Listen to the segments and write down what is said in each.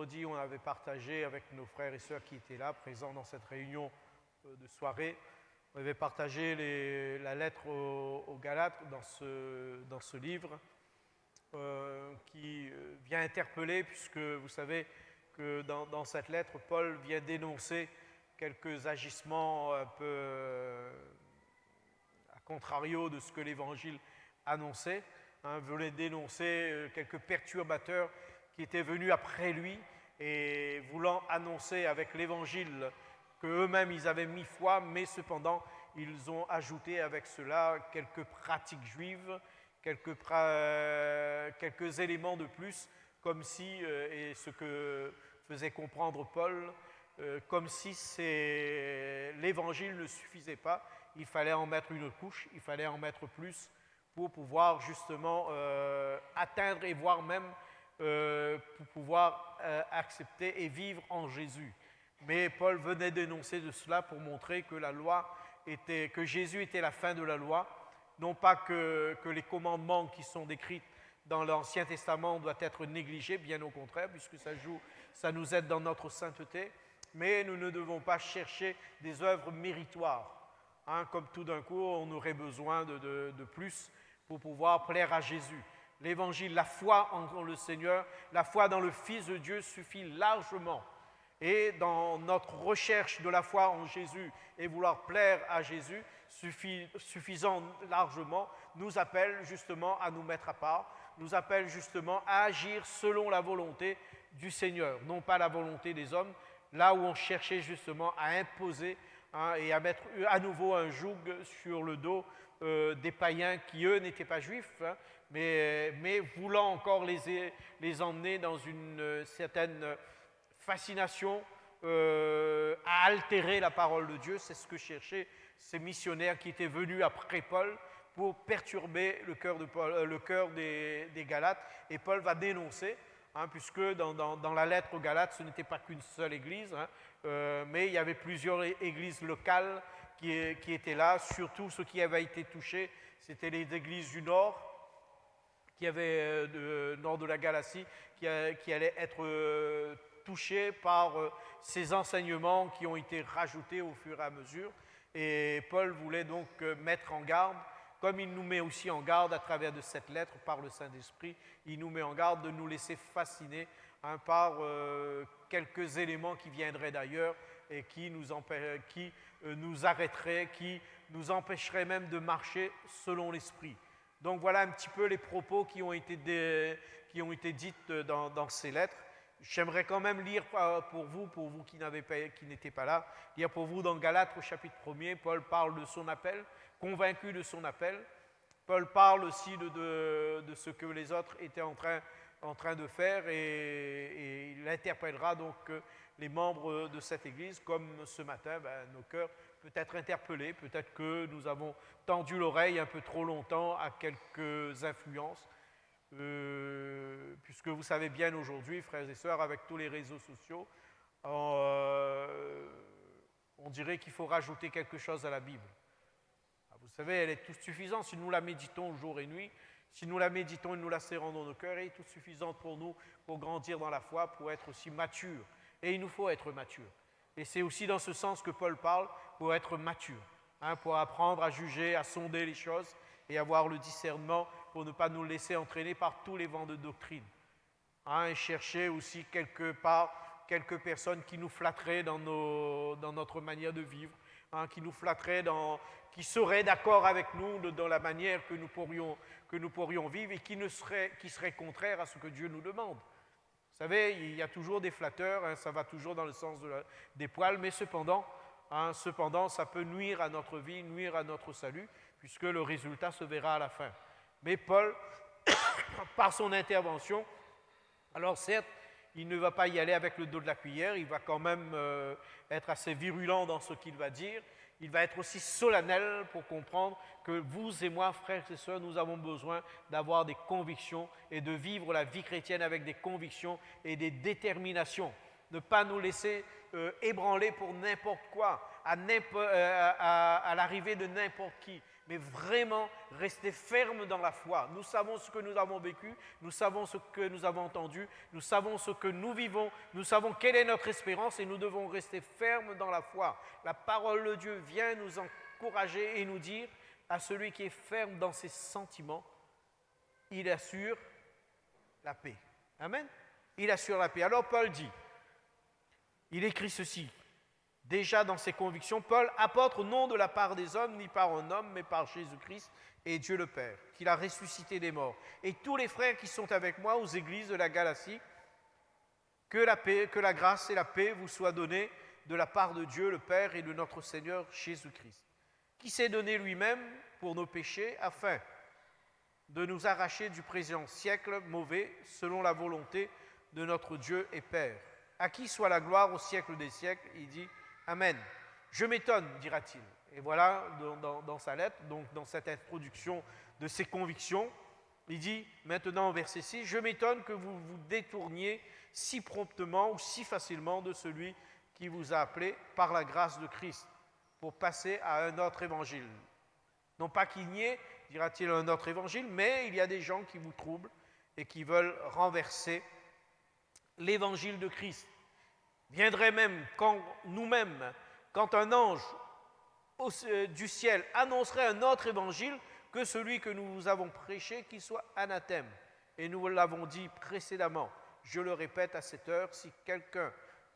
vendredi, on avait partagé avec nos frères et sœurs qui étaient là, présents dans cette réunion de soirée, on avait partagé la lettre aux Galates dans ce livre qui vient interpeller, puisque vous savez que dans cette lettre, Paul vient dénoncer quelques agissements un peu à contrario de ce que l'Évangile annonçait. Voulait dénoncer quelques perturbateurs qui étaient venus après lui et voulant annoncer avec l'Évangile qu'eux-mêmes ils avaient mis foi, mais cependant ils ont ajouté avec cela quelques pratiques juives, quelques éléments de plus, comme si, et ce que faisait comprendre Paul, comme si l'Évangile ne suffisait pas, il fallait en mettre une couche, il fallait en mettre plus, pour pouvoir justement atteindre et voire même pour pouvoir accepter et vivre en Jésus. Mais Paul venait dénoncer de cela pour montrer que que Jésus était la fin de la loi, non pas que les commandements qui sont décrits dans l'Ancien Testament doivent être négligés, bien au contraire, puisque ça nous aide dans notre sainteté, mais nous ne devons pas chercher des œuvres méritoires, comme tout d'un coup on aurait besoin de plus pour pouvoir plaire à Jésus. L'Évangile, la foi en le Seigneur, la foi dans le Fils de Dieu suffit largement. Et dans notre recherche de la foi en Jésus et vouloir plaire à Jésus, suffisant largement, nous appelle justement à nous mettre à part, nous appelle justement à agir selon la volonté du Seigneur, non pas la volonté des hommes, là où on cherchait justement à imposer et à mettre à nouveau un joug sur le dos des païens qui, eux, n'étaient pas juifs, mais voulant encore les emmener dans une certaine fascination à altérer la parole de Dieu. C'est ce que cherchaient ces missionnaires qui étaient venus après Paul pour perturber le cœur des Galates. Et Paul va dénoncer, puisque dans la lettre aux Galates, ce n'était pas qu'une seule église, mais il y avait plusieurs églises locales qui étaient là. Surtout ce qui avait été touché, c'était les églises du nord, qui avaient nord de la Galatie, qui allaient être touchées par ces enseignements qui ont été rajoutés au fur et à mesure. Et Paul voulait donc mettre en garde, comme il nous met aussi en garde à travers de cette lettre par le Saint-Esprit, il nous met en garde de nous laisser fasciner par quelques éléments qui viendraient d'ailleurs et qui nous arrêteraient, qui nous empêcheraient même de marcher selon l'Esprit. Donc voilà un petit peu les propos qui ont été dits dans ces lettres. J'aimerais quand même lire pour vous qui n'étaient pas là, lire pour vous dans Galates au chapitre 1er, Paul parle de son appel, convaincu de son appel. Paul parle aussi de ce que les autres étaient en train de faire et il interpellera donc les membres de cette église, comme ce matin, nos cœurs peut être interpellés, peut-être que nous avons tendu l'oreille un peu trop longtemps à quelques influences, puisque vous savez bien aujourd'hui, frères et sœurs, avec tous les réseaux sociaux, on dirait qu'il faut rajouter quelque chose à la Bible. Vous savez, elle est toute suffisante si nous la méditons jour et nuit, si nous la méditons et nous la serrons dans nos cœurs, elle est toute suffisante pour nous, pour grandir dans la foi, pour être aussi mature. Et il nous faut être mature. Et c'est aussi dans ce sens que Paul parle, pour être mature, pour apprendre à juger, à sonder les choses et avoir le discernement pour ne pas nous laisser entraîner par tous les vents de doctrine. Et chercher aussi quelque part quelques personnes qui nous flatteraient dans notre manière de vivre, qui nous flatteraient, qui seraient d'accord avec nous dans la manière que nous pourrions vivre et qui seraient contraires à ce que Dieu nous demande. Vous savez, il y a toujours des flatteurs, ça va toujours dans le sens des poils, mais cependant, ça peut nuire à notre vie, nuire à notre salut, puisque le résultat se verra à la fin. Mais Paul, par son intervention, alors certes, il ne va pas y aller avec le dos de la cuillère, il va quand même être assez virulent dans ce qu'il va dire, il va être aussi solennel pour comprendre que vous et moi, frères et sœurs, nous avons besoin d'avoir des convictions et de vivre la vie chrétienne avec des convictions et des déterminations. Ne pas nous laisser ébranler pour n'importe quoi, à l'arrivée de n'importe qui, mais vraiment rester ferme dans la foi. Nous savons ce que nous avons vécu, nous savons ce que nous avons entendu, nous savons ce que nous vivons, nous savons quelle est notre espérance et nous devons rester fermes dans la foi. La parole de Dieu vient nous encourager et nous dire à celui qui est ferme dans ses sentiments, il assure la paix. Amen. Il assure la paix. Alors Paul dit, il écrit ceci, déjà dans ses convictions, Paul, apôtre non de la part des hommes, ni par un homme, mais par Jésus-Christ et Dieu le Père, qu'il a ressuscité des morts. Et tous les frères qui sont avec moi aux églises de la Galatie, que la paix, que la grâce et la paix vous soient données de la part de Dieu le Père et de notre Seigneur Jésus-Christ, qui s'est donné lui-même pour nos péchés, afin de nous arracher du présent siècle mauvais, selon la volonté de notre Dieu et Père. À qui soit la gloire au siècle des siècles, il dit Amen. Je m'étonne, dira-t-il. Et voilà, dans sa lettre, donc dans cette introduction de ses convictions, il dit maintenant au verset 6, je m'étonne que vous vous détourniez si promptement ou si facilement de celui qui vous a appelé par la grâce de Christ pour passer à un autre évangile. Non pas qu'il n'y ait, dira-t-il, un autre évangile, mais il y a des gens qui vous troublent et qui veulent renverser l'évangile de Christ. Viendrait même quand nous-mêmes, quand un ange du ciel annoncerait un autre évangile que celui que nous vous avons prêché, qu'il soit anathème. Et nous l'avons dit précédemment, je le répète à cette heure, si quelqu'un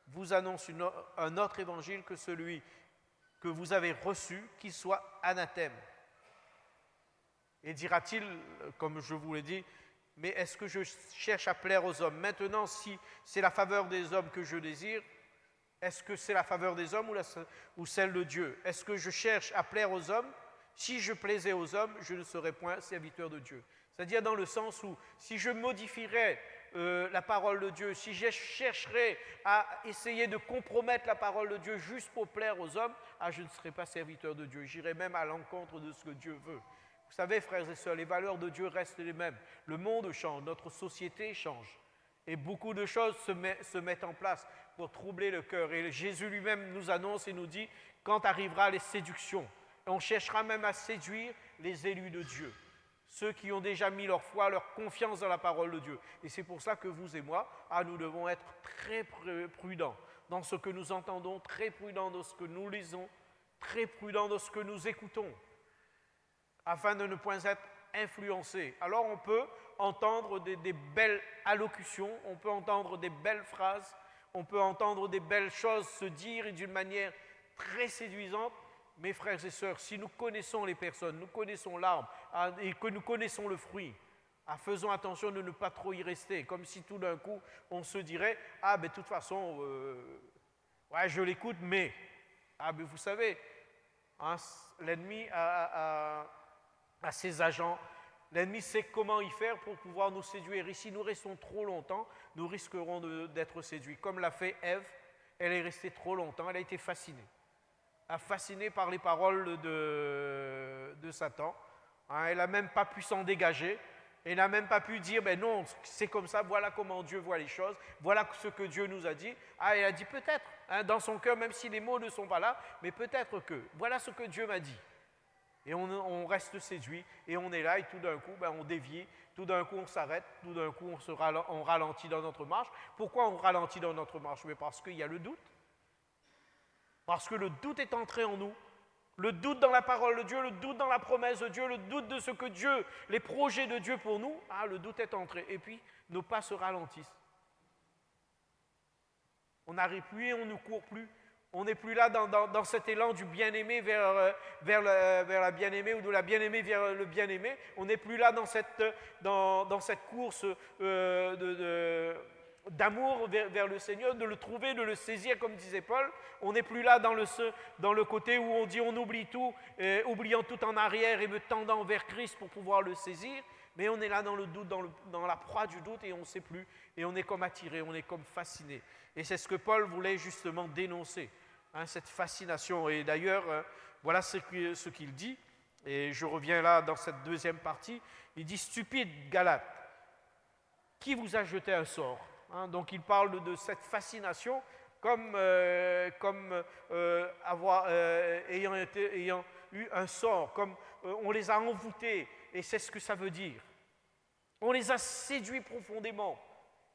vous annonce un autre évangile que celui que vous avez reçu, qu'il soit anathème. Et dira-t-il, comme je vous l'ai dit, mais est-ce que je cherche à plaire aux hommes? Maintenant, si c'est la faveur des hommes que je désire, est-ce que c'est la faveur des hommes ou celle de Dieu? Est-ce que je cherche à plaire aux hommes? Si je plaisais aux hommes, je ne serais point serviteur de Dieu. C'est-à-dire dans le sens où si je modifierais la parole de Dieu, si je chercherais à essayer de compromettre la parole de Dieu juste pour plaire aux hommes, je ne serais pas serviteur de Dieu. J'irais même à l'encontre de ce que Dieu veut. Vous savez, frères et sœurs, les valeurs de Dieu restent les mêmes. Le monde change, notre société change. Et beaucoup de choses se mettent en place pour troubler le cœur. Et Jésus lui-même nous annonce et nous dit, quand arrivera les séductions, on cherchera même à séduire les élus de Dieu. Ceux qui ont déjà mis leur foi, leur confiance dans la parole de Dieu. Et c'est pour ça que vous et moi, nous devons être très prudents dans ce que nous entendons, très prudents dans ce que nous lisons, très prudents dans ce que nous écoutons, afin de ne point être influencés. Alors on peut entendre des belles allocutions, on peut entendre des belles phrases, on peut entendre des belles choses se dire d'une manière très séduisante. Mes frères et sœurs, si nous connaissons les personnes, nous connaissons l'arbre et que nous connaissons le fruit, faisons attention de ne pas trop y rester, comme si tout d'un coup on se dirait « Ah, ben de toute façon, ouais, je l'écoute, mais… » ben vous savez, l'ennemi a ses agents, l'ennemi sait comment y faire pour pouvoir nous séduire. Et si nous restons trop longtemps, nous risquerons d'être séduits. Comme l'a fait Ève, elle est restée trop longtemps, elle a été fascinée par les paroles de Satan. Elle n'a même pas pu s'en dégager. Elle n'a même pas pu dire, ben non, c'est comme ça, voilà comment Dieu voit les choses, voilà ce que Dieu nous a dit. Elle a dit peut-être, dans son cœur, même si les mots ne sont pas là, mais peut-être que, voilà ce que Dieu m'a dit. Et on reste séduit, et on est là, et tout d'un coup, on dévie, tout d'un coup on s'arrête, tout d'un coup on ralentit dans notre marche. Pourquoi on ralentit dans notre marche? Mais parce qu'il y a le doute. Parce que le doute est entré en nous. Le doute dans la parole de Dieu, le doute dans la promesse de Dieu, le doute de ce que Dieu, les projets de Dieu pour nous, le doute est entré. Et puis, nos pas se ralentissent. On n'arrive plus et on ne court plus. On n'est plus là dans cet élan du bien-aimé vers la bien-aimée ou de la bien-aimée vers le bien-aimé. On n'est plus là dans cette course d'amour vers le Seigneur, de le trouver, de le saisir, comme disait Paul. On n'est plus là dans le côté où on dit on oublie tout, oubliant tout en arrière et me tendant vers Christ pour pouvoir le saisir. Mais on est là dans le doute, dans la proie du doute et on ne sait plus. Et on est comme attiré, on est comme fasciné. Et c'est ce que Paul voulait justement dénoncer, cette fascination. Et d'ailleurs, voilà ce qu'il dit. Et je reviens là dans cette deuxième partie. Il dit « Stupide Galates, qui vous a jeté un sort ?» Donc il parle de cette fascination ayant eu un sort, comme on les a envoûtés, et c'est ce que ça veut dire. On les a séduits profondément.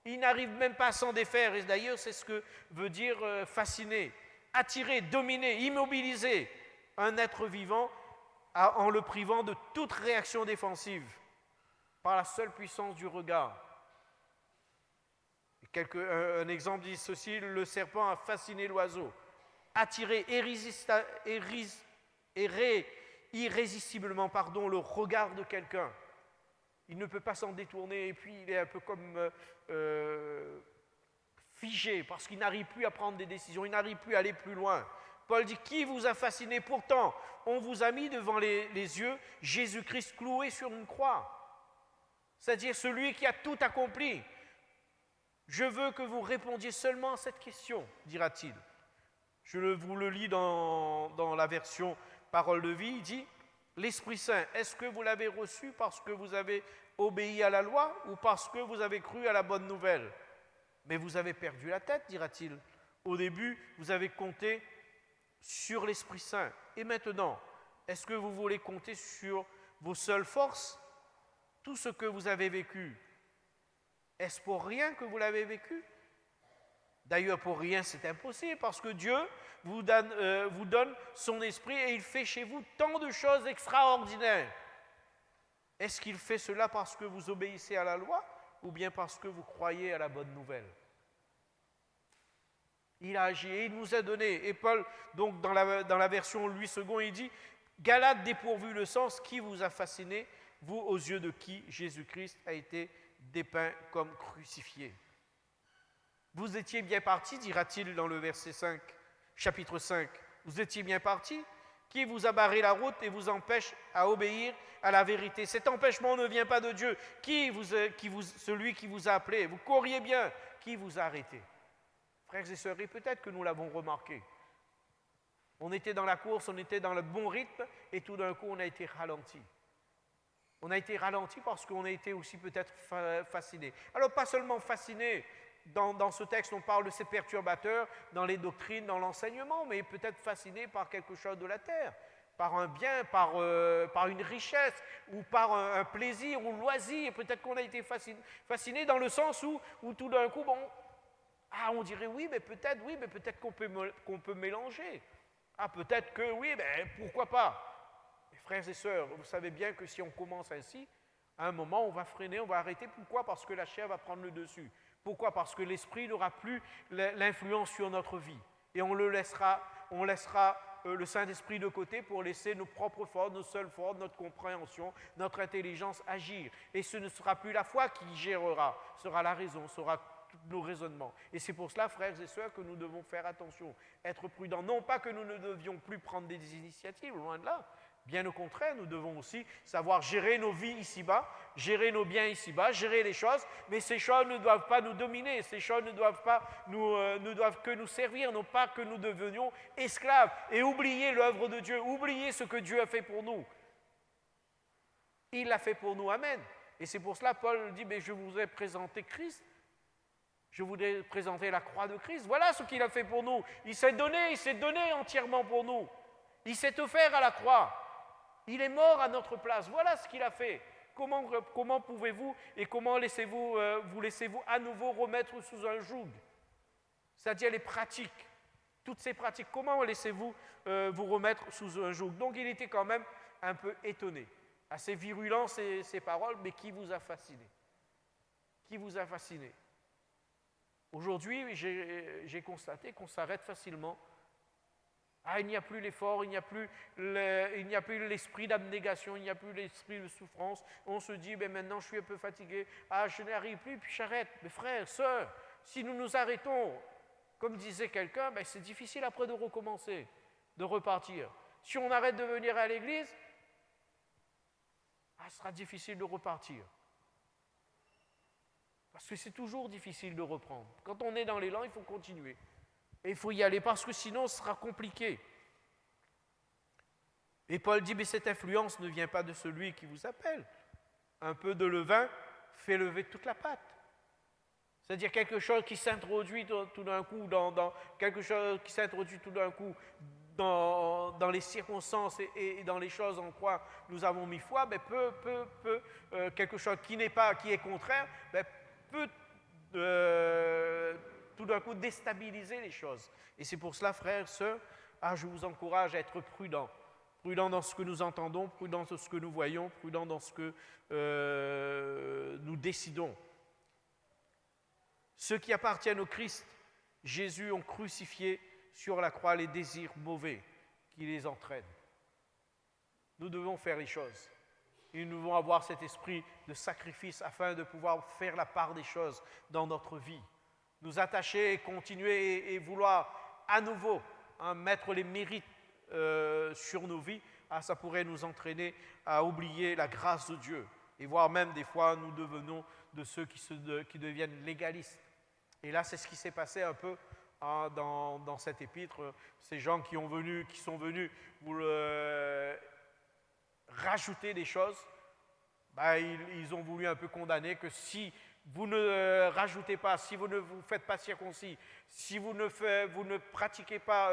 Ils n'arrivent même pas à s'en défaire, et d'ailleurs c'est ce que veut dire fasciner, attirer, dominer, immobiliser un être vivant en le privant de toute réaction défensive par la seule puissance du regard. Un exemple dit ceci: le serpent a fasciné l'oiseau, attiré irrésistiblement le regard de quelqu'un. Il ne peut pas s'en détourner et puis il est un peu comme figé parce qu'il n'arrive plus à prendre des décisions, il n'arrive plus à aller plus loin. Paul dit: qui vous a fasciné? Pourtant, on vous a mis devant les yeux Jésus-Christ cloué sur une croix. C'est-à-dire celui qui a tout accompli. Je veux que vous répondiez seulement à cette question, dira-t-il. Je vous le lis dans la version Parole de vie. Il dit: l'Esprit Saint, est-ce que vous l'avez reçu parce que vous avez obéi à la loi ou parce que vous avez cru à la bonne nouvelle? Mais vous avez perdu la tête, dira-t-il. Au début, vous avez compté sur l'Esprit Saint. Et maintenant, est-ce que vous voulez compter sur vos seules forces? Tout ce que vous avez vécu, est-ce pour rien que vous l'avez vécu? D'ailleurs, pour rien, c'est impossible, parce que Dieu vous donne son esprit et il fait chez vous tant de choses extraordinaires. Est-ce qu'il fait cela parce que vous obéissez à la loi ou bien parce que vous croyez à la bonne nouvelle? Il a agi et il nous a donné. Et Paul, donc dans la version Louis II, il dit: Galates dépourvu le sens, qui vous a fasciné, vous aux yeux de qui Jésus-Christ a été dépeint comme crucifié. Vous étiez bien partis, dira-t-il dans le verset 5, chapitre 5. Vous étiez bien partis. Qui vous a barré la route et vous empêche à obéir à la vérité? Cet empêchement ne vient pas de Dieu. Celui qui vous a appelé, vous couriez bien, qui vous a arrêté? Frères et sœurs, et peut-être que nous l'avons remarqué. On était dans la course, on était dans le bon rythme, et tout d'un coup, on a été ralenti. On a été ralenti parce qu'on a été aussi peut-être fasciné. Alors, pas seulement fasciné, dans ce texte, on parle de ces perturbateurs dans les doctrines, dans l'enseignement, mais peut-être fasciné par quelque chose de la terre, par un bien, par une richesse, ou par un plaisir ou loisir. Peut-être qu'on a été fasciné dans le sens où tout d'un coup, on dirait oui, mais peut-être qu'on peut mélanger. Ah, peut-être que oui, mais pourquoi pas? Mes frères et sœurs, vous savez bien que si on commence ainsi, à un moment, on va freiner, on va arrêter. Pourquoi? Parce que la chair va prendre le dessus. Pourquoi? Parce que l'esprit n'aura plus l'influence sur notre vie. Et on laissera le Saint-Esprit de côté pour laisser nos propres forces, nos seules forces, notre compréhension, notre intelligence agir. Et ce ne sera plus la foi qui gérera, ce sera la raison, ce sera tous nos raisonnements. Et c'est pour cela, frères et sœurs, que nous devons faire attention, être prudents. Non pas que nous ne devions plus prendre des initiatives, loin de là. Bien au contraire, nous devons aussi savoir gérer nos vies ici-bas, gérer nos biens ici-bas, gérer les choses, mais ces choses ne doivent pas nous dominer, ces choses ne doivent que nous servir, non pas que nous devenions esclaves et oublier l'œuvre de Dieu, oublier ce que Dieu a fait pour nous. Il l'a fait pour nous, amen. Et c'est pour cela Paul dit: mais je vous ai présenté Christ, je vous ai présenté la croix de Christ, voilà ce qu'il a fait pour nous. Il s'est donné entièrement pour nous. Il s'est offert à la croix. Il est mort à notre place. Voilà ce qu'il a fait. Comment pouvez-vous et comment vous laissez-vous à nouveau remettre sous un joug? C'est-à-dire les pratiques. Toutes ces pratiques, comment laissez-vous vous remettre sous un joug? Donc il était quand même un peu étonné. Assez virulent ces paroles, mais qui vous a fasciné? Qui vous a fasciné? Aujourd'hui, j'ai constaté qu'on s'arrête facilement. Il n'y a plus l'effort, il n'y a plus l'esprit d'abnégation, il n'y a plus l'esprit de souffrance. On se dit: maintenant je suis un peu fatigué, je n'arrive plus, puis j'arrête. Mais frères, sœurs, si nous nous arrêtons, comme disait quelqu'un, c'est difficile après de recommencer, de repartir. Si on arrête de venir à l'église, ce sera difficile de repartir. Parce que c'est toujours difficile de reprendre. Quand on est dans l'élan, il faut continuer. Et il faut y aller parce que sinon ce sera compliqué. Et Paul dit: mais cette influence ne vient pas de celui qui vous appelle. Un peu de levain fait lever toute la pâte. C'est-à-dire quelque chose qui s'introduit tout d'un coup quelque chose qui s'introduit tout d'un coup dans les circonstances et dans les choses en quoi nous avons mis foi, ben quelque chose qui est contraire, ben peut tout d'un coup déstabiliser les choses. Et c'est pour cela, frères, sœurs, je vous encourage à être prudents. Prudents dans ce que nous entendons, prudents dans ce que nous voyons, prudents dans ce que nous décidons. Ceux qui appartiennent au Christ, Jésus ont crucifié sur la croix les désirs mauvais qui les entraînent. Nous devons faire les choses. Et nous devons avoir cet esprit de sacrifice afin de pouvoir faire la part des choses dans notre vie. Nous attacher et continuer et vouloir à nouveau mettre les mérites sur nos vies, ça pourrait nous entraîner à oublier la grâce de Dieu. Et voire même des fois nous devenons de ceux qui deviennent légalistes. Et là c'est ce qui s'est passé un peu dans cette épître. Ces gens qui sont venus vous rajouter des choses, ils ont voulu un peu condamner que si vous ne rajoutez pas, si vous ne vous faites pas circoncis, si vous ne pratiquez pas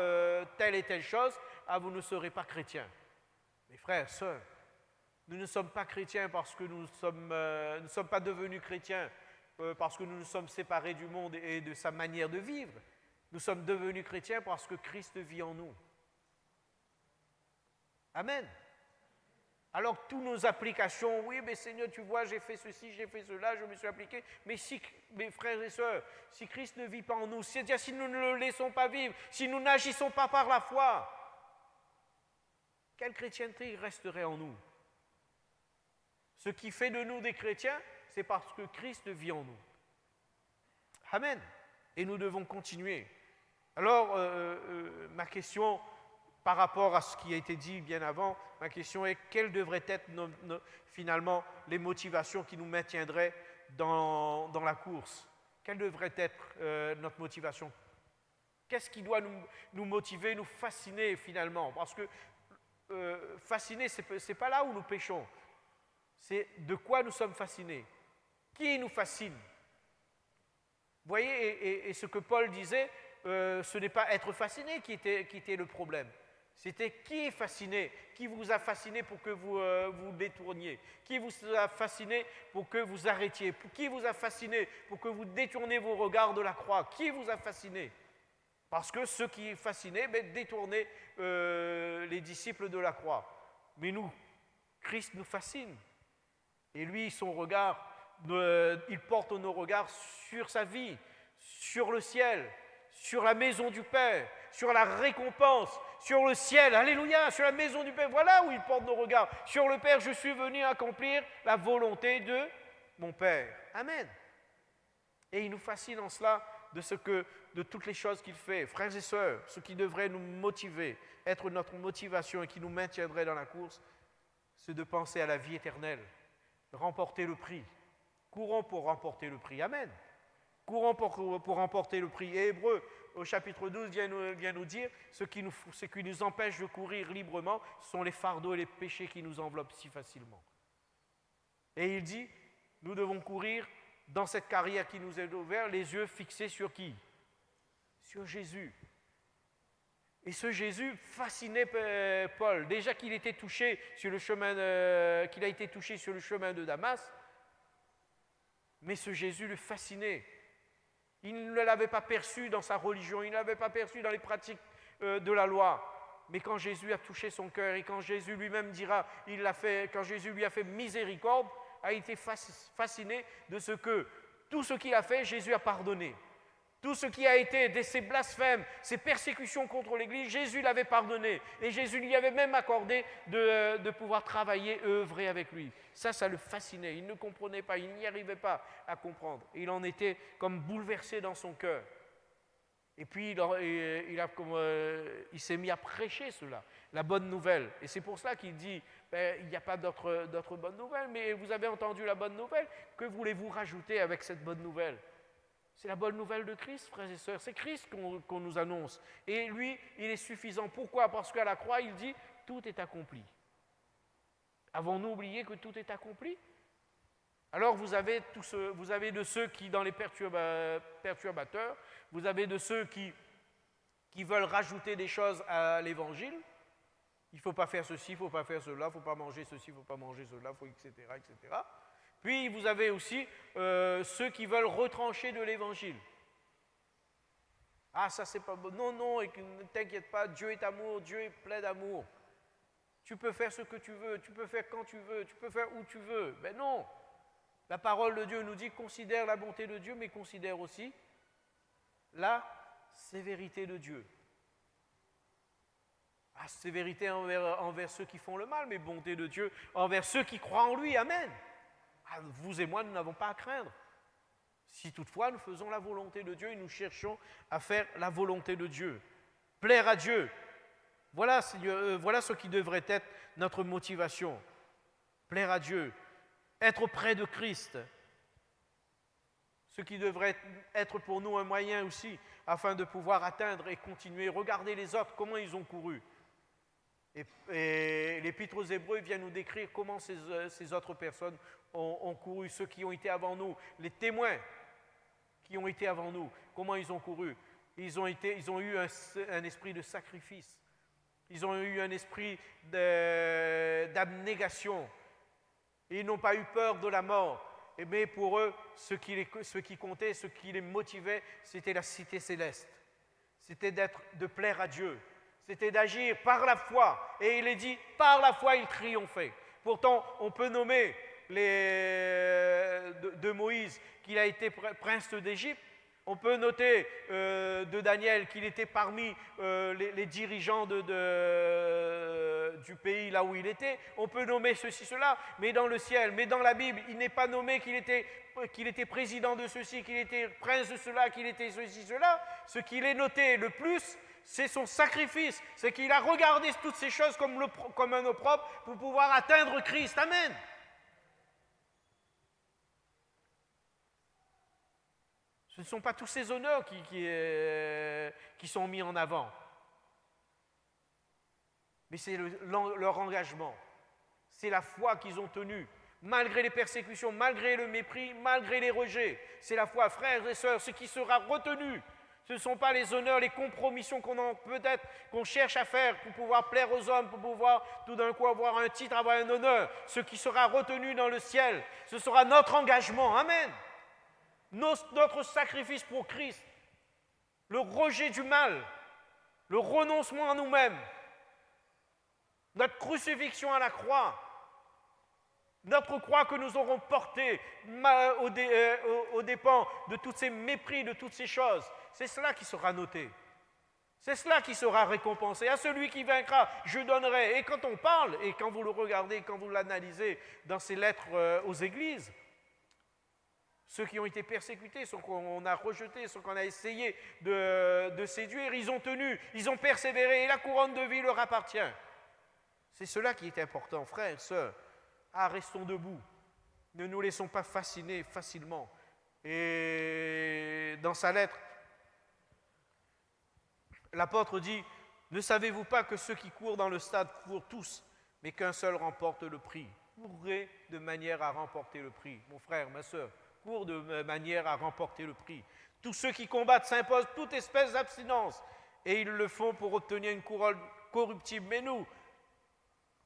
telle et telle chose, vous ne serez pas chrétien. Mes frères, sœurs, nous ne sommes pas chrétiens parce que nous ne sommes pas devenus chrétiens parce que nous nous sommes séparés du monde et de sa manière de vivre. Nous sommes devenus chrétiens parce que Christ vit en nous. Amen. Alors toutes nos applications, oui, mais Seigneur, tu vois, j'ai fait ceci, j'ai fait cela, je me suis appliqué. Mais si, mes frères et sœurs, si Christ ne vit pas en nous, c'est-à-dire si nous ne le laissons pas vivre, si nous n'agissons pas par la foi, quelle chrétienté resterait en nous? Ce qui fait de nous des chrétiens, c'est parce que Christ vit en nous. Amen. Et nous devons continuer. Alors, ma question par rapport à ce qui a été dit bien avant, ma question est quelles devraient être finalement les motivations qui nous maintiendraient dans la course? Quelle devrait être notre motivation? Qu'est-ce qui doit nous motiver, nous fasciner finalement? Parce que fasciner, ce n'est pas là où nous péchons. C'est de quoi nous sommes fascinés. Qui nous fascine? Vous voyez, et ce que Paul disait, ce n'est pas être fasciné qui était le problème. C'était qui est fasciné, qui vous a fasciné pour que vous vous détourniez, qui vous a fasciné pour que vous arrêtiez, qui vous a fasciné pour que vous détournez vos regards de la croix, qui vous a fasciné? Parce que ceux qui fascinaient détournaient les disciples de la croix. Mais nous, Christ nous fascine. Et lui, son regard, il porte nos regards sur sa vie, sur le ciel, sur la maison du Père, sur la récompense, sur le ciel, alléluia, sur la maison du Père. Voilà où il porte nos regards. Sur le Père, je suis venu accomplir la volonté de mon Père. Amen. Et il nous fascine en cela de toutes les choses qu'il fait. Frères et sœurs, ce qui devrait nous motiver, être notre motivation et qui nous maintiendrait dans la course, c'est de penser à la vie éternelle, de remporter le prix. Courons pour remporter le prix. Amen. Courons pour remporter le prix. Et Hébreux, au chapitre 12, vient nous dire ce qui nous empêche de courir librement sont les fardeaux et les péchés qui nous enveloppent si facilement. Et il dit, nous devons courir dans cette carrière qui nous est ouverte, les yeux fixés sur qui? Sur Jésus. Et ce Jésus fascinait Paul. Déjà qu'il était touché sur le chemin qu'il a été touché sur le chemin de Damas, mais ce Jésus le fascinait. Il ne l'avait pas perçu dans sa religion, il ne l'avait pas perçu dans les pratiques de la loi. Mais quand Jésus a touché son cœur et quand Jésus lui-même dira, quand Jésus lui a fait miséricorde, a été fasciné de ce que tout ce qu'il a fait, Jésus a pardonné. Tout ce qui a été de ses blasphèmes, ses persécutions contre l'Église, Jésus l'avait pardonné. Et Jésus lui avait même accordé de pouvoir travailler, œuvrer avec lui. Ça le fascinait. Il ne comprenait pas, il n'y arrivait pas à comprendre. Il en était comme bouleversé dans son cœur. Et puis il s'est mis à prêcher cela, la bonne nouvelle. Et c'est pour cela qu'il dit, il n'y a pas d'autre bonne nouvelle, mais vous avez entendu la bonne nouvelle, que voulez-vous rajouter avec cette bonne nouvelle? C'est la bonne nouvelle de Christ, frères et sœurs. C'est Christ qu'on nous annonce. Et lui, il est suffisant. Pourquoi? Parce qu'à la croix, il dit, tout est accompli. Avons-nous oublié que tout est accompli? Alors vous avez de ceux qui, dans les perturbateurs, vous avez de ceux qui qui veulent rajouter des choses à l'évangile. Il ne faut pas faire ceci, il ne faut pas faire cela, il ne faut pas manger ceci, il ne faut pas manger cela, etc., etc. Puis vous avez aussi ceux qui veulent retrancher de l'évangile. Ah, ça c'est pas bon. Non, non, ne t'inquiète pas, Dieu est amour, Dieu est plein d'amour. Tu peux faire ce que tu veux, tu peux faire quand tu veux, tu peux faire où tu veux. Mais non, la parole de Dieu nous dit considère la bonté de Dieu, mais considère aussi la sévérité de Dieu. Ah, sévérité envers ceux qui font le mal, mais bonté de Dieu envers ceux qui croient en lui. Amen. Ah, vous et moi, nous n'avons pas à craindre. Si toutefois nous faisons la volonté de Dieu et nous cherchons à faire la volonté de Dieu. Plaire à Dieu. Voilà ce qui devrait être notre motivation. Plaire à Dieu. Être près de Christ. Ce qui devrait être pour nous un moyen aussi afin de pouvoir atteindre et continuer. Regardez les autres, comment ils ont couru. Et l'Épître aux Hébreux vient nous décrire comment ces autres personnes ont couru, ceux qui ont été avant nous, les témoins qui ont été avant nous, comment ils ont couru. Ils ont eu un esprit de sacrifice. Ils ont eu un esprit d'abnégation. Ils n'ont pas eu peur de la mort. Mais pour eux, ce qui comptait, ce qui les motivait, c'était la cité céleste. C'était de plaire à Dieu. C'était d'agir par la foi. Et il est dit, par la foi, il triomphait. Pourtant, on peut nommer de Moïse qu'il a été prince d'Égypte. On peut noter de Daniel qu'il était parmi les dirigeants du pays là où il était. On peut nommer ceci, cela, mais dans le ciel, mais dans la Bible, il n'est pas nommé qu'il était président de ceci, qu'il était prince de cela, qu'il était ceci, cela. Ce qu'il est noté le plus, c'est son sacrifice. C'est qu'il a regardé toutes ces choses comme un opprobre pour pouvoir atteindre Christ. Amen. Ce ne sont pas tous ces honneurs qui sont mis en avant. Mais c'est leur engagement. C'est la foi qu'ils ont tenue. Malgré les persécutions, malgré le mépris, malgré les rejets. C'est la foi, frères et sœurs, ce qui sera retenu. Ce ne sont pas les honneurs, les compromissions qu'on cherche à faire pour pouvoir plaire aux hommes, pour pouvoir tout d'un coup avoir un titre, avoir un honneur. Ce qui sera retenu dans le ciel, ce sera notre engagement. Amen. Notre sacrifice pour Christ, le rejet du mal, le renoncement à nous-mêmes, notre crucifixion à la croix, notre croix que nous aurons portée aux dépens de tous ces mépris, de toutes ces choses, c'est cela qui sera noté. C'est cela qui sera récompensé. À celui qui vaincra, je donnerai. Et quand on parle, et quand vous le regardez, quand vous l'analysez dans ces lettres aux églises, ceux qui ont été persécutés, ceux qu'on a rejetés, ceux qu'on a essayé de séduire, ils ont tenu, ils ont persévéré et la couronne de vie leur appartient. C'est cela qui est important, frères, sœurs. Ah, restons debout. Ne nous laissons pas fasciner facilement. Et dans sa lettre, l'apôtre dit, ne savez-vous pas que ceux qui courent dans le stade courent tous, mais qu'un seul remporte le prix. Courez de manière à remporter le prix. Mon frère, ma sœur, cours de manière à remporter le prix. Tous ceux qui combattent s'imposent toute espèce d'abstinence, et ils le font pour obtenir une couronne corruptible. Mais nous,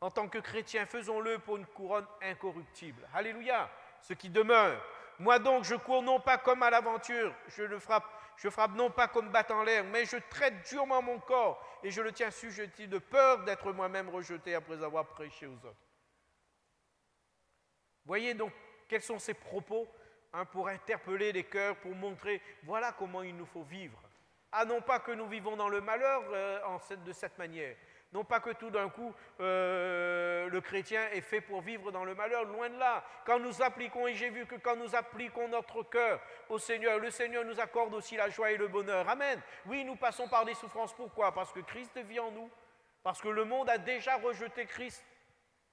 en tant que chrétiens, faisons-le pour une couronne incorruptible. Alléluia, ce qui demeure. Moi donc, je cours non pas comme à l'aventure, je frappe non pas comme battant l'air, mais je traite durement mon corps, et je le tiens sujetti de peur d'être moi-même rejeté après avoir prêché aux autres. Voyez donc quels sont ces propos pour interpeller les cœurs, pour montrer, voilà comment il nous faut vivre. Ah, non pas que nous vivons dans le malheur de cette manière, non pas que tout d'un coup, le chrétien est fait pour vivre dans le malheur, loin de là. Quand nous appliquons, et j'ai vu que quand nous appliquons notre cœur au Seigneur, le Seigneur nous accorde aussi la joie et le bonheur. Amen. Oui, nous passons par des souffrances. Pourquoi? Parce que Christ vit en nous. Parce que le monde a déjà rejeté Christ.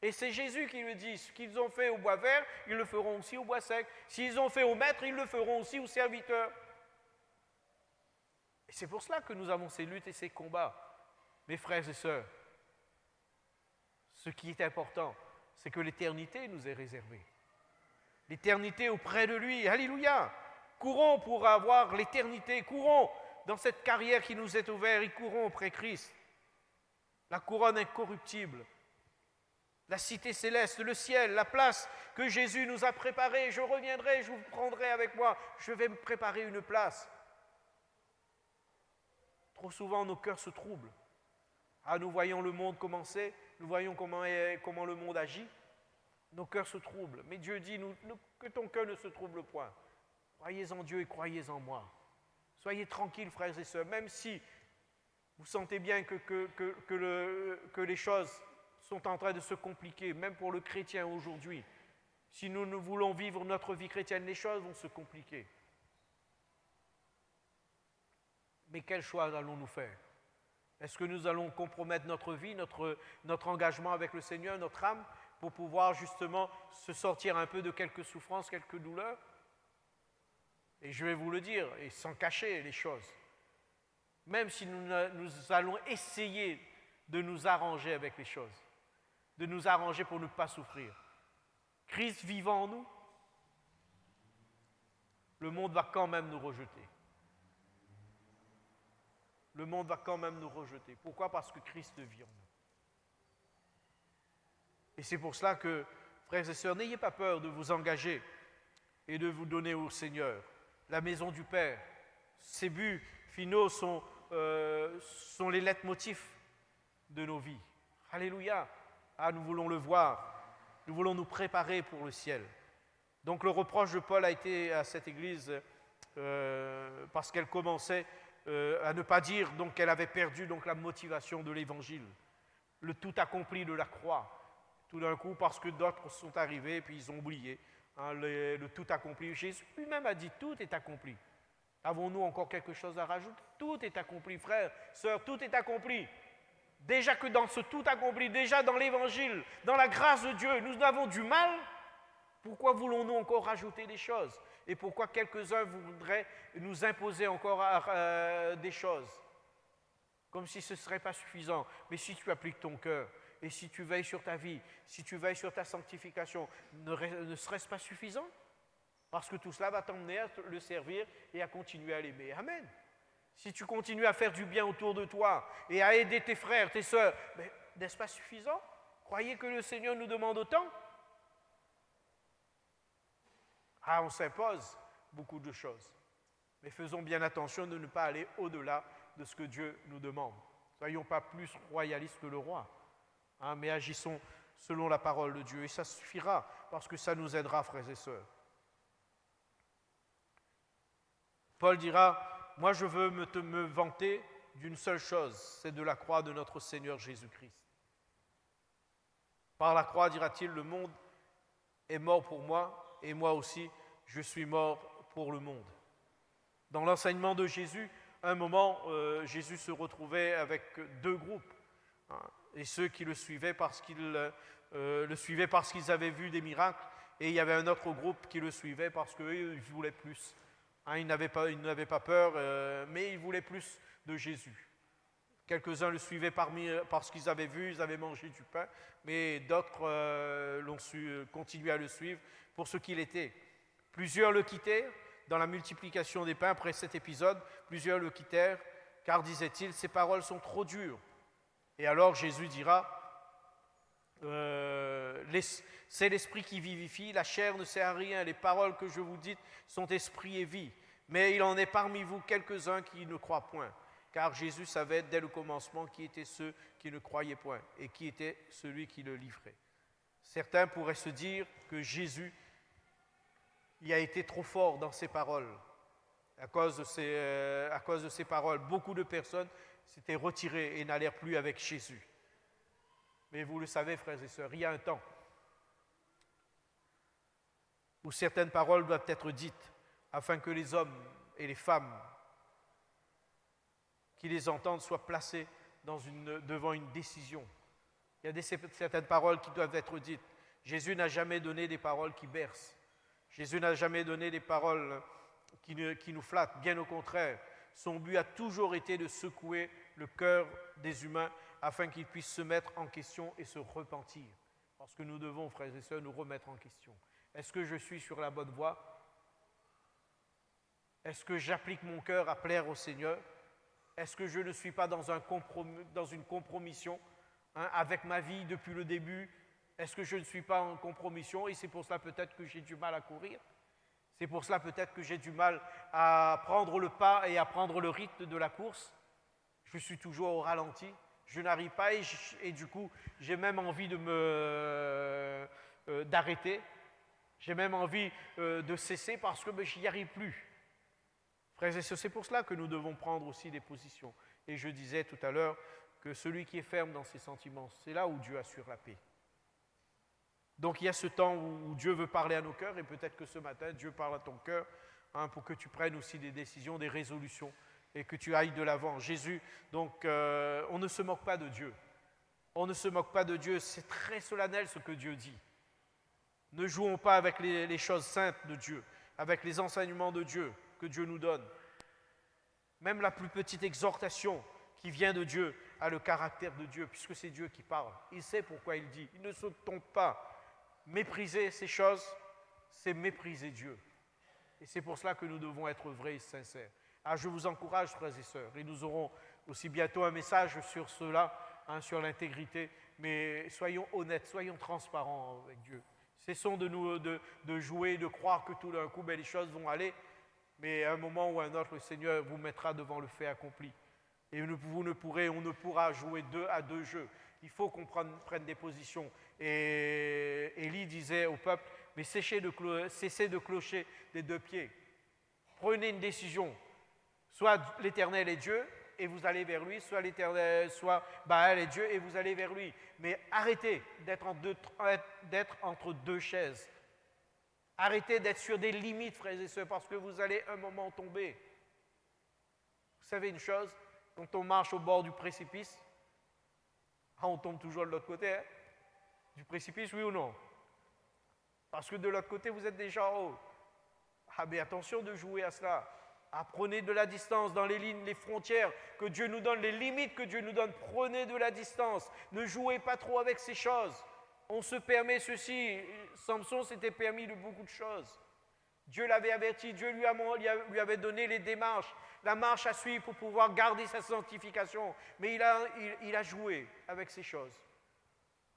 Et c'est Jésus qui le dit, ce qu'ils ont fait au bois vert, ils le feront aussi au bois sec. S'ils ont fait au maître, ils le feront aussi aux serviteurs. Et c'est pour cela que nous avons ces luttes et ces combats. Mes frères et sœurs, ce qui est important, c'est que l'éternité nous est réservée. L'éternité auprès de lui, alléluia. Courons pour avoir l'éternité, courons dans cette carrière qui nous est ouverte et courons auprès de Christ. La couronne incorruptible, la cité céleste, le ciel, la place que Jésus nous a préparée. Je reviendrai, je vous prendrai avec moi, je vais me préparer une place. Trop souvent, nos cœurs se troublent. Ah, nous voyons le monde commencer, nous voyons comment le monde agit. Nos cœurs se troublent. Mais Dieu dit que ton cœur ne se trouble point. Croyez en Dieu et croyez en moi. Soyez tranquilles, frères et sœurs, même si vous sentez bien que les choses sont en train de se compliquer, même pour le chrétien aujourd'hui. Si nous voulons vivre notre vie chrétienne, les choses vont se compliquer. Mais quel choix allons-nous faire? Est-ce que nous allons compromettre notre vie, notre engagement avec le Seigneur, notre âme, pour pouvoir justement se sortir un peu de quelques souffrances, quelques douleurs? Et je vais vous le dire, et sans cacher les choses, même si nous allons essayer de nous arranger avec les choses, de nous arranger pour ne pas souffrir, Christ vivant en nous, le monde va quand même nous rejeter. Le monde va quand même nous rejeter. Pourquoi? Parce que Christ vit en nous. Et c'est pour cela que, frères et sœurs, n'ayez pas peur de vous engager et de vous donner au Seigneur. La maison du Père, ses buts finaux sont les leitmotifs de nos vies. Alléluia. Ah, nous voulons le voir. Nous voulons nous préparer pour le ciel. Donc le reproche de Paul a été à cette église parce qu'elle commençait à ne pas dire donc qu'elle avait perdu donc la motivation de l'évangile, le tout accompli de la croix. Tout d'un coup, parce que d'autres sont arrivés et puis ils ont oublié le tout accompli. Jésus lui-même a dit tout est accompli. Avons-nous encore quelque chose à rajouter? Tout est accompli, frères, sœurs, tout est accompli. Déjà que dans ce tout accompli, déjà dans l'évangile, dans la grâce de Dieu, nous avons du mal. Pourquoi voulons-nous encore rajouter des choses? Et pourquoi quelques-uns voudraient nous imposer encore des choses? Comme si ce ne serait pas suffisant. Mais si tu appliques ton cœur, et si tu veilles sur ta vie, si tu veilles sur ta sanctification, ne serait-ce pas suffisant? Parce que tout cela va t'emmener à le servir et à continuer à l'aimer. Amen. Si tu continues à faire du bien autour de toi et à aider tes frères, tes sœurs, n'est-ce pas suffisant? Croyez que le Seigneur nous demande autant? Ah, on s'impose beaucoup de choses. Mais faisons bien attention de ne pas aller au-delà de ce que Dieu nous demande. Soyons pas plus royalistes que le roi, mais agissons selon la parole de Dieu. Et ça suffira, parce que ça nous aidera, frères et sœurs. Paul dira, moi je veux me vanter d'une seule chose, c'est de la croix de notre Seigneur Jésus-Christ. Par la croix, dira-t-il, le monde est mort pour moi, et moi aussi, je suis mort pour le monde. Dans l'enseignement de Jésus, à un moment, Jésus se retrouvait avec deux groupes. Et ceux qui le suivaient parce qu'ils avaient vu des miracles, et il y avait un autre groupe qui le suivait parce qu'ils voulaient plus. Ils n'avaient pas peur, mais ils voulaient plus de Jésus. Quelques-uns le suivaient parce qu'ils avaient vu, ils avaient mangé du pain, mais d'autres continuaient à le suivre pour ce qu'il était. Plusieurs le quittèrent dans la multiplication des pains après cet épisode. Plusieurs le quittèrent car, disait-il, ces paroles sont trop dures. Et alors Jésus dira, c'est l'esprit qui vivifie, la chair ne sert à rien, les paroles que je vous dis sont esprit et vie. Mais il en est parmi vous quelques-uns qui ne croient point. Car Jésus savait dès le commencement qui étaient ceux qui ne croyaient point et qui était celui qui le livrait. Certains pourraient se dire que Jésus y a été trop fort dans ses paroles. À cause de ces paroles, beaucoup de personnes s'étaient retirées et n'allèrent plus avec Jésus. Mais vous le savez, frères et sœurs, il y a un temps où certaines paroles doivent être dites afin que les hommes et les femmes qui les entendent soient placés devant une décision. Il y a certaines paroles qui doivent être dites. Jésus n'a jamais donné des paroles qui bercent. Jésus n'a jamais donné des paroles qui nous flattent. Bien au contraire, son but a toujours été de secouer le cœur des humains afin qu'ils puissent se mettre en question et se repentir. Parce que nous devons, frères et sœurs, nous remettre en question. Est-ce que je suis sur la bonne voie? Est-ce que j'applique mon cœur à plaire au Seigneur? Est-ce que je ne suis pas dans une compromission avec ma vie depuis le début? Est-ce que je ne suis pas en compromission et c'est pour cela peut-être que j'ai du mal à courir? C'est pour cela peut-être que j'ai du mal à prendre le pas et à prendre le rythme de la course. Je suis toujours au ralenti. Je n'arrive pas et du coup, j'ai même envie d'arrêter. J'ai même envie de cesser parce que je n'y arrive plus. Frères et sœurs, c'est pour cela que nous devons prendre aussi des positions. Et je disais tout à l'heure que celui qui est ferme dans ses sentiments, c'est là où Dieu assure la paix. Donc il y a ce temps où Dieu veut parler à nos cœurs et peut-être que ce matin, Dieu parle à ton cœur pour que tu prennes aussi des décisions, des résolutions et que tu ailles de l'avant. Jésus, donc on ne se moque pas de Dieu. On ne se moque pas de Dieu, c'est très solennel ce que Dieu dit. Ne jouons pas avec les choses saintes de Dieu, avec les enseignements de Dieu que Dieu nous donne. Même la plus petite exhortation qui vient de Dieu a le caractère de Dieu, puisque c'est Dieu qui parle. Il sait pourquoi il dit. Il ne se trompe pas. Mépriser ces choses, c'est mépriser Dieu. Et c'est pour cela que nous devons être vrais et sincères. Alors je vous encourage, frères et sœurs, et nous aurons aussi bientôt un message sur cela, sur l'intégrité, mais soyons honnêtes, soyons transparents avec Dieu. Cessons de jouer, de croire que tout d'un coup, les choses vont aller, mais à un moment ou à un autre, le Seigneur vous mettra devant le fait accompli. Et on ne pourra jouer à deux jeux. Il faut qu'on prenne des positions. Et Élie disait au peuple, mais cessez de clocher des deux pieds. Prenez une décision. Soit l'Éternel est Dieu et vous allez vers lui, soit Baal est Dieu et vous allez vers lui. Mais arrêtez d'être entre deux chaises. Arrêtez d'être sur des limites, frères et sœurs, parce que vous allez un moment tomber. Vous savez une chose, quand on marche au bord du précipice, on tombe toujours de l'autre côté, du précipice, oui ou non? Parce que de l'autre côté, vous êtes déjà en haut. Mais attention de jouer à cela. Prenez de la distance dans les lignes, les frontières que Dieu nous donne, les limites que Dieu nous donne. Prenez de la distance. Ne jouez pas trop avec ces choses. On se permet ceci. Samson s'était permis de beaucoup de choses. Dieu l'avait averti, Dieu lui avait donné les démarches, la marche à suivre pour pouvoir garder sa sanctification. Mais il a joué avec ces choses.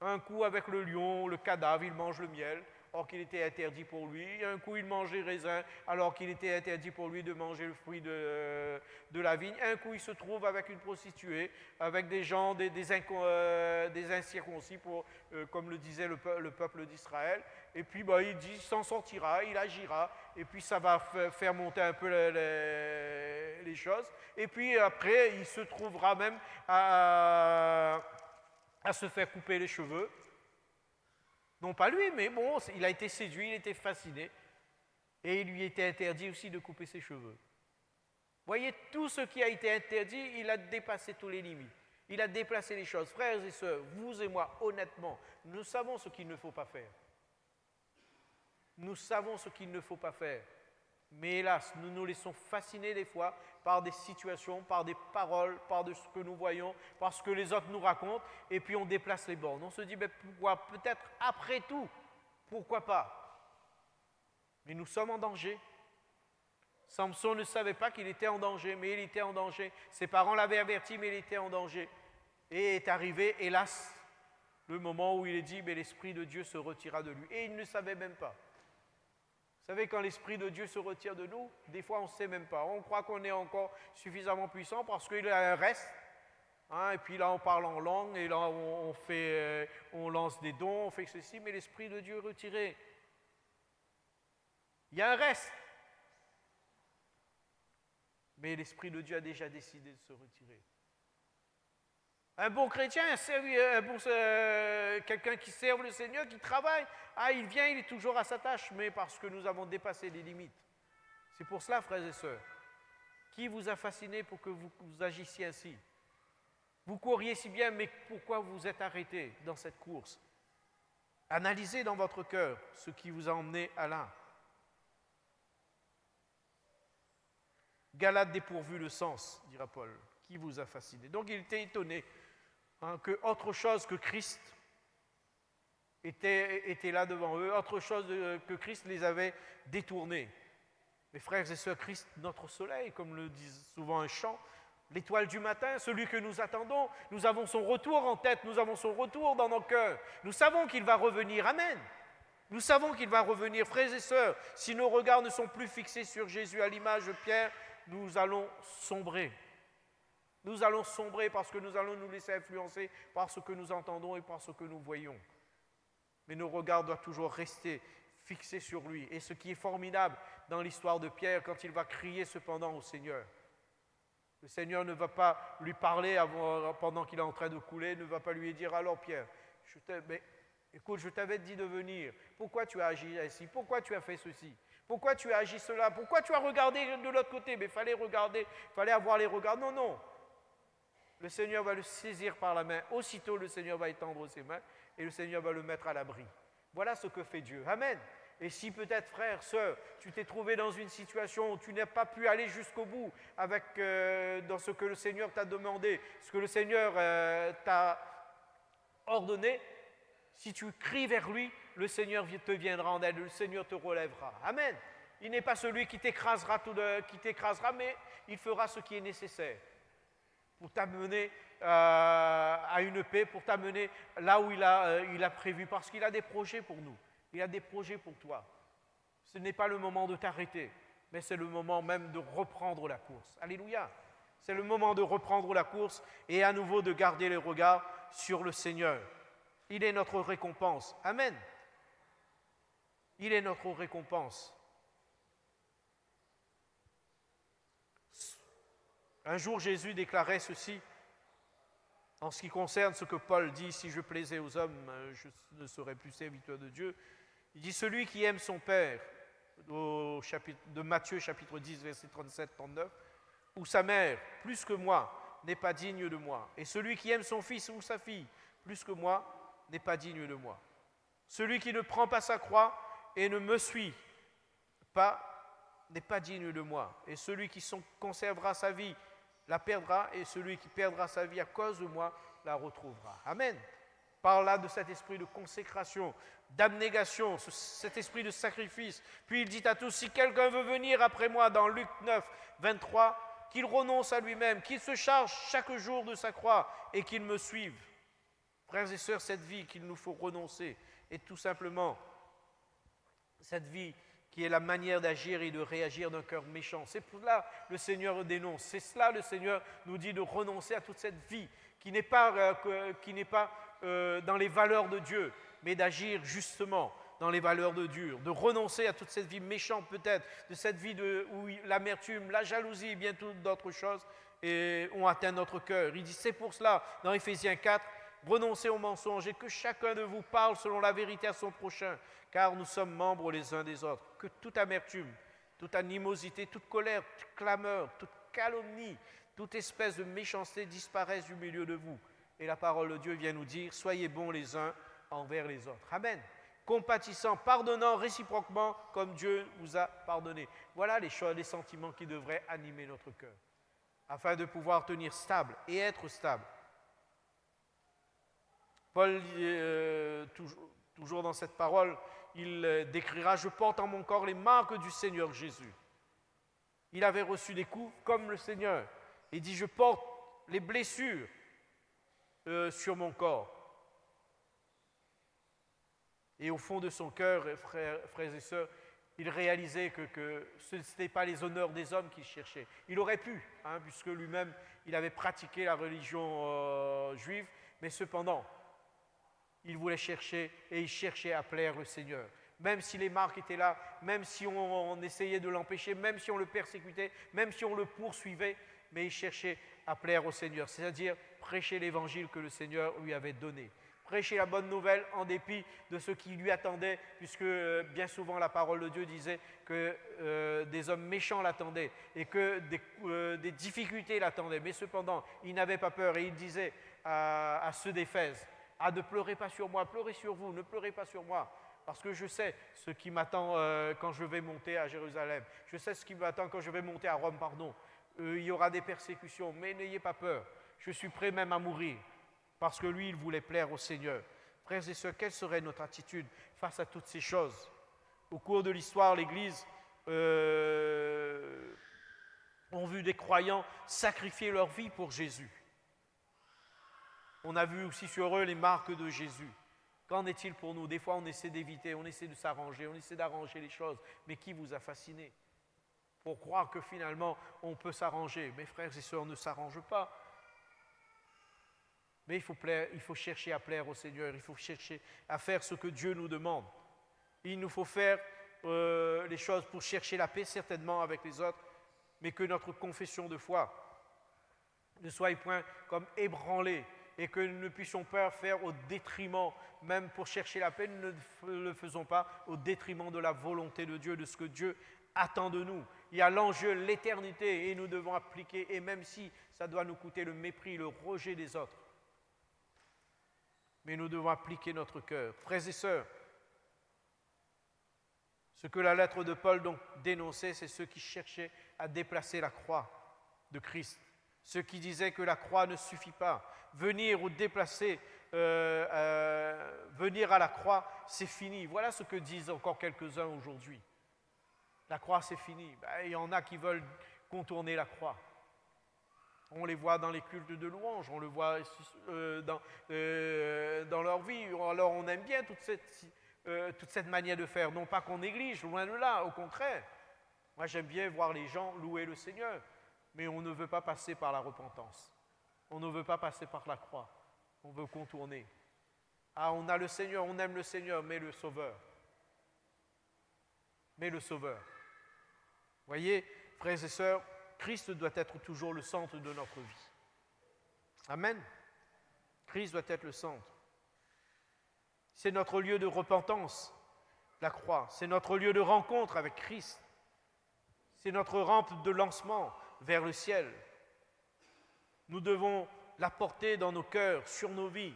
Un coup avec le lion, le cadavre, il mange le miel, or qu'il était interdit pour lui. Un coup, il mange les raisins, alors qu'il était interdit pour lui de manger le fruit de la vigne. Un coup, il se trouve avec une prostituée, avec des gens, des incirconcis, comme le disait le peuple d'Israël. Et puis, il dit, il s'en sortira, il agira, et puis ça va faire monter un peu les choses. Et puis après, il se trouvera même à se faire couper les cheveux. Non pas lui, mais bon, il a été séduit, il était fasciné. Et il lui était interdit aussi de couper ses cheveux. Voyez, tout ce qui a été interdit, il a dépassé toutes les limites. Il a déplacé les choses. Frères et sœurs, vous et moi, honnêtement, nous savons ce qu'il ne faut pas faire. Nous savons ce qu'il ne faut pas faire. Mais hélas, nous nous laissons fasciner des fois par des situations, par des paroles, par de ce que nous voyons, par ce que les autres nous racontent, et puis on déplace les bornes. On se dit, pourquoi? Peut-être après tout, pourquoi pas? Mais nous sommes en danger. Samson ne savait pas qu'il était en danger, mais il était en danger. Ses parents l'avaient averti, mais il était en danger. Et est arrivé, hélas, le moment où il est dit, mais l'Esprit de Dieu se retira de lui. Et il ne savait même pas. Vous savez, quand l'Esprit de Dieu se retire de nous, des fois on ne sait même pas. On croit qu'on est encore suffisamment puissant parce qu'il y a un reste. Et puis là, on parle en langue, et là, on lance des dons, on fait ceci, mais l'Esprit de Dieu est retiré. Il y a un reste. Mais l'Esprit de Dieu a déjà décidé de se retirer. Un bon chrétien, quelqu'un qui serve le Seigneur, qui travaille, il vient, il est toujours à sa tâche, mais parce que nous avons dépassé les limites. C'est pour cela, frères et sœurs, qui vous a fasciné pour que vous agissiez ainsi? Vous couriez si bien, mais pourquoi vous êtes arrêté dans cette course? Analysez dans votre cœur ce qui vous a emmené à là. Galates dépourvu de sens, dira Paul, qui vous a fasciné? Donc il était étonné que autre chose que Christ était là devant eux, autre chose que Christ les avait détournés. Mes frères et sœurs, Christ, notre soleil, comme le dit souvent un chant, l'étoile du matin, celui que nous attendons. Nous avons son retour en tête, nous avons son retour dans nos cœurs. Nous savons qu'il va revenir. Amen. Nous savons qu'il va revenir. Frères et sœurs, si nos regards ne sont plus fixés sur Jésus à l'image de Pierre, nous allons sombrer. Nous allons sombrer parce que nous allons nous laisser influencer par ce que nous entendons et par ce que nous voyons. Mais nos regards doivent toujours rester fixés sur lui. Et ce qui est formidable dans l'histoire de Pierre, quand il va crier cependant au Seigneur, le Seigneur ne va pas lui parler pendant qu'il est en train de couler, ne va pas lui dire « Alors Pierre, écoute, je t'avais dit de venir. Pourquoi tu as agi ainsi? Pourquoi tu as fait ceci? Pourquoi tu as agi cela? Pourquoi tu as regardé de l'autre côté? Mais il fallait regarder, il fallait avoir les regards. » Non, non. Le Seigneur va le saisir par la main. Aussitôt, le Seigneur va étendre ses mains et le Seigneur va le mettre à l'abri. Voilà ce que fait Dieu. Amen. Et si peut-être, frère, sœur, tu t'es trouvé dans une situation où tu n'as pas pu aller jusqu'au bout dans ce que le Seigneur t'a demandé, ce que le Seigneur t'a ordonné, si tu cries vers lui, le Seigneur te viendra en aide, le Seigneur te relèvera. Amen. Il n'est pas celui qui t'écrasera, mais il fera ce qui est nécessaire pour t'amener à une paix, pour t'amener là où il a prévu, parce qu'il a des projets pour nous. Il a des projets pour toi. Ce n'est pas le moment de t'arrêter, mais c'est le moment même de reprendre la course. Alléluia. C'est le moment de reprendre la course et à nouveau de garder les regards sur le Seigneur. Il est notre récompense. Amen. Il est notre récompense. Un jour, Jésus déclarait ceci en ce qui concerne ce que Paul dit, « Si je plaisais aux hommes, je ne serais plus serviteur de Dieu. » Il dit « Celui qui aime son Père » de Matthieu chapitre 10, verset 37-39, « ou sa mère plus que moi n'est pas digne de moi. Et celui qui aime son fils ou sa fille plus que moi n'est pas digne de moi. Celui qui ne prend pas sa croix et ne me suit pas n'est pas digne de moi. Et celui qui conservera sa vie la perdra, et celui qui perdra sa vie à cause de moi la retrouvera. » Amen. Par là de cet esprit de consécration, d'abnégation, cet esprit de sacrifice. Puis il dit à tous, si quelqu'un veut venir après moi, dans Luc 9, 23, qu'il renonce à lui-même, qu'il se charge chaque jour de sa croix et qu'il me suive. Frères et sœurs, cette vie qu'il nous faut renoncer est tout simplement cette vie qui est la manière d'agir et de réagir d'un cœur méchant. C'est pour cela que le Seigneur dénonce. C'est cela le Seigneur nous dit de renoncer à toute cette vie qui n'est pas dans les valeurs de Dieu, mais d'agir justement dans les valeurs de Dieu, de renoncer à toute cette vie méchante peut-être, de cette vie où l'amertume, la jalousie et bien d'autres choses ont atteint notre cœur. Il dit, c'est pour cela, dans Éphésiens 4, renoncez aux mensonges et que chacun de vous parle selon la vérité à son prochain, car nous sommes membres les uns des autres. Que toute amertume, toute animosité, toute colère, toute clameur, toute calomnie, toute espèce de méchanceté disparaisse du milieu de vous. Et la parole de Dieu vient nous dire, soyez bons les uns envers les autres. Amen. Compatissant, pardonnant réciproquement comme Dieu vous a pardonné. Voilà les choses, les sentiments qui devraient animer notre cœur, afin de pouvoir tenir stable et être stable. Paul, toujours dans cette parole, il décrira « Je porte en mon corps les marques du Seigneur Jésus ». Il avait reçu des coups comme le Seigneur. Il dit « Je porte les blessures sur mon corps ». Et au fond de son cœur, frères et sœurs, il réalisait que ce n'était pas les honneurs des hommes qu'il cherchait. Il aurait pu, puisque lui-même, il avait pratiqué la religion juive, mais cependant, il voulait chercher et il cherchait à plaire le Seigneur. Même si les marques étaient là, même si on essayait de l'empêcher, même si on le persécutait, même si on le poursuivait, mais il cherchait à plaire au Seigneur, c'est-à-dire prêcher l'évangile que le Seigneur lui avait donné. Prêcher la bonne nouvelle en dépit de ce qui lui attendait, puisque bien souvent la parole de Dieu disait que des hommes méchants l'attendaient et que des difficultés l'attendaient. Mais cependant, il n'avait pas peur et il disait à ceux d'Éphèse, « Ah, ne pleurez pas sur moi, pleurez sur vous, ne pleurez pas sur moi, parce que je sais ce qui m'attend quand je vais monter à Jérusalem. Je sais ce qui m'attend quand je vais monter à Rome, pardon. Il y aura des persécutions, mais n'ayez pas peur. Je suis prêt même à mourir. » Parce que lui, il voulait plaire au Seigneur. Frères et sœurs, quelle serait notre attitude face à toutes ces choses? Au cours de l'histoire, l'Église ont vu des croyants sacrifier leur vie pour Jésus. On a vu aussi sur eux les marques de Jésus. Qu'en est-il pour nous? Des fois, on essaie d'éviter, on essaie de s'arranger, on essaie d'arranger les choses. Mais qui vous a fasciné pour croire que finalement, on peut s'arranger? Mes frères et sœurs, ne s'arrangent pas. Mais il faut chercher à plaire au Seigneur, il faut chercher à faire ce que Dieu nous demande. Il nous faut faire les choses pour chercher la paix, certainement, avec les autres, mais que notre confession de foi ne soit point comme ébranlée et que nous ne puissions pas faire au détriment, même pour chercher la paix, nous ne le faisons pas au détriment de la volonté de Dieu, de ce que Dieu attend de nous. Il y a l'enjeu, l'éternité, et nous devons appliquer, et même si ça doit nous coûter le mépris, le rejet des autres, mais nous devons appliquer notre cœur. Frères et sœurs, ce que la lettre de Paul donc dénonçait, c'est ceux qui cherchaient à déplacer la croix de Christ. Ceux qui disaient que la croix ne suffit pas. Venir ou déplacer, venir à la croix, c'est fini. Voilà ce que disent encore quelques-uns aujourd'hui. La croix, c'est fini. Il y en a qui veulent contourner la croix. On les voit dans les cultes de louange, on le voit dans leur vie. Alors on aime bien toute cette manière de faire. Non pas qu'on néglige, loin de là, au contraire. Moi j'aime bien voir les gens louer le Seigneur, mais on ne veut pas passer par la repentance. On ne veut pas passer par la croix. On veut contourner. Ah, on a le Seigneur, on aime le Seigneur, mais le Sauveur. Mais le Sauveur. Voyez, frères et sœurs, Christ doit être toujours le centre de notre vie. Amen. Christ doit être le centre. C'est notre lieu de repentance, la croix. C'est notre lieu de rencontre avec Christ. C'est notre rampe de lancement vers le ciel. Nous devons la porter dans nos cœurs, sur nos vies.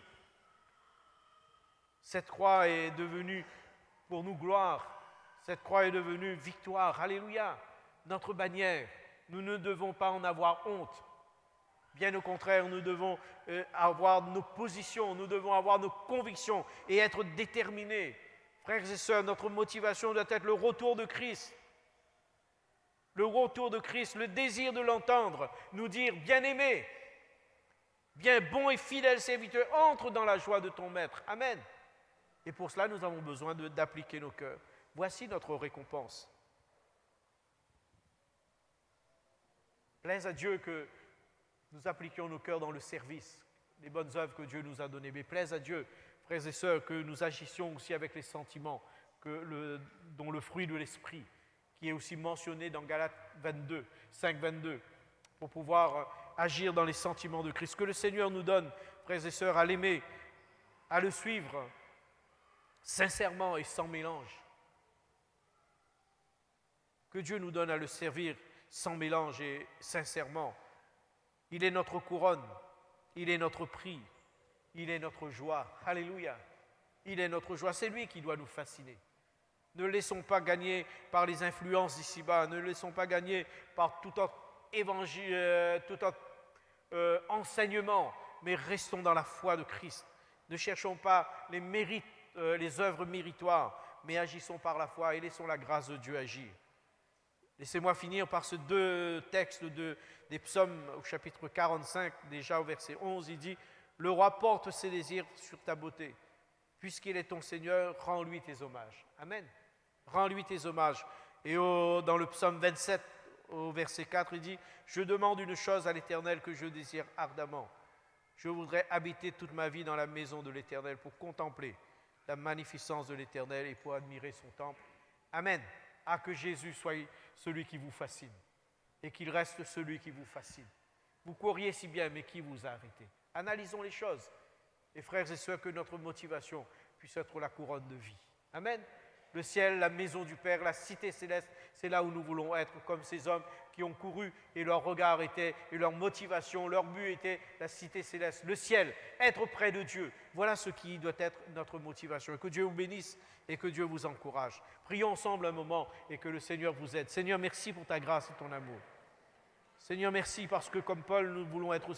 Cette croix est devenue pour nous gloire. Cette croix est devenue victoire. Alléluia. Notre bannière. Nous ne devons pas en avoir honte. Bien au contraire, nous devons avoir nos positions, nous devons avoir nos convictions et être déterminés. Frères et sœurs, notre motivation doit être le retour de Christ. Le retour de Christ, le désir de l'entendre, nous dire, bien-aimé, bien bon et fidèle serviteur, entre dans la joie de ton maître. Amen. Et pour cela, nous avons besoin d'appliquer nos cœurs. Voici notre récompense. Plaise à Dieu que nous appliquions nos cœurs dans le service, les bonnes œuvres que Dieu nous a données. Mais plaise à Dieu, frères et sœurs, que nous agissions aussi avec les sentiments, dont le fruit de l'esprit, qui est aussi mentionné dans Galates 5, 22, pour pouvoir agir dans les sentiments de Christ. Que le Seigneur nous donne, frères et sœurs, à l'aimer, à le suivre sincèrement et sans mélange. Que Dieu nous donne à le servir sans mélange et sincèrement. Il est notre couronne, il est notre prix, il est notre joie. Alléluia. Il est notre joie, c'est lui qui doit nous fasciner. Ne le laissons pas gagner par les influences d'ici-bas, ne le laissons pas gagner par tout autre évangile, tout autre enseignement, mais restons dans la foi de Christ. Ne cherchons pas les mérites, les œuvres méritoires, mais agissons par la foi et laissons la grâce de Dieu agir. Laissez-moi finir par ces deux textes des psaumes au chapitre 45, déjà au verset 11, il dit « Le roi porte ses désirs sur ta beauté. Puisqu'il est ton Seigneur, rends-lui tes hommages. » Amen. Rends-lui tes hommages. Et dans le psaume 27, au verset 4, il dit « Je demande une chose à l'Éternel que je désire ardemment. Je voudrais habiter toute ma vie dans la maison de l'Éternel pour contempler la magnificence de l'Éternel et pour admirer son temple. » Amen. Ah, que Jésus soit celui qui vous fascine et qu'il reste celui qui vous fascine. Vous courriez si bien, mais qui vous a arrêté? Analysons les choses. Et frères et sœurs, que notre motivation puisse être la couronne de vie. Amen. Le ciel, la maison du Père, la cité céleste, c'est là où nous voulons être comme ces hommes qui ont couru et leur regard était, et leur motivation, leur but était la cité céleste, le ciel, être près de Dieu. Voilà ce qui doit être notre motivation. Que Dieu vous bénisse et que Dieu vous encourage. Prions ensemble un moment et que le Seigneur vous aide. Seigneur, merci pour ta grâce et ton amour. Seigneur, merci parce que comme Paul, nous voulons être